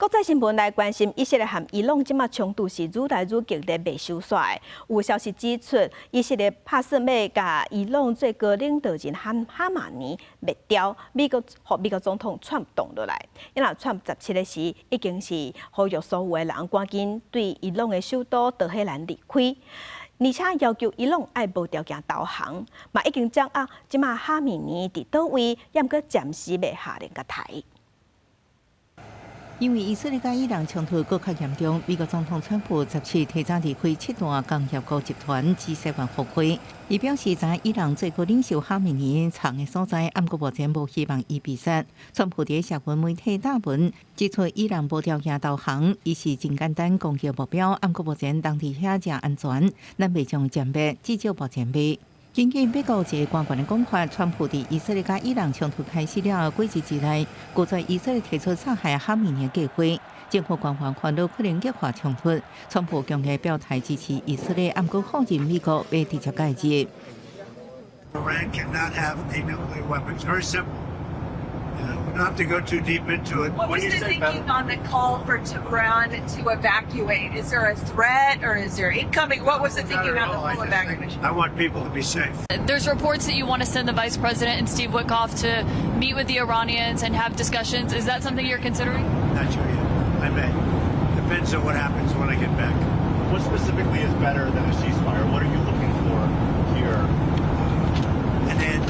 国际新闻来关心，以色列和伊朗即马冲突是愈来愈激烈，未收煞的。有消息指出，以色列打算要甲伊朗最高领导人哈马尼灭掉，美国总统川普动落来。因为川普17日时已经是呼吁所有的人赶紧对伊朗的首都德黑兰离开。而且要求伊朗爱无条件投降，嘛已经掌握即马哈米尼伫倒位，也毋过暂时未下令甲台。因为以色列甲伊朗冲突更较严重，美国总统川普17提早离开7大工业国集团 G7 峰会。伊表示，在伊朗最高领袖哈米尼藏的所在，暗过目前无希望伊被杀。川普伫社群媒体打文指出，伊朗无条件投降，伊是真简单攻击目标，暗过目前当地遐正安全，咱未将歼灭，至少目前未。根据美国一个官员的讲法，川普伫以色列甲伊朗冲突开始了几日之内，拒绝以色列提出杀害哈米尼的计划。政府官员看到可能激化冲突，川普强烈表态支持以色列，暗过呼吁美国要直接介入。Iran cannot have a nuclear weapon. It's very simple. We don't have to go too deep into it. What was the thinking on the call for Tehran to evacuate? Is there a threat or is there incoming? What was the thinking on the full evacuation? I want people to be safe. There's reports that you want to send the Vice President and Steve Witkoff to meet with the Iranians and have discussions. Is that something you're considering? Not sure yet. I may. Depends on what happens when I get back. What specifically is better than a ceasefire? What are you looking for here? An end.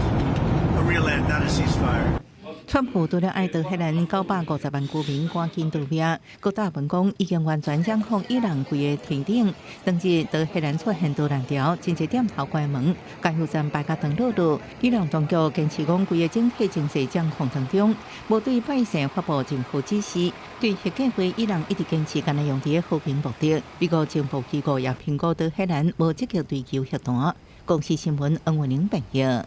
A real end, not a ceasefire. 川普除了爱德黑兰950万居民赶紧逃命，各大文讲已经完全掌控伊朗规个天顶。当日德黑兰出现多难条，真侪点头关门，加油站摆甲长落路。伊朗当局坚持讲规个整体情势掌控当中，无对百姓发布政府指示。对核计划，伊朗一直坚持干那用伫和平目的。美国情报机构也评估德黑兰无积极追求协谈。公司新闻，恩文玲报道。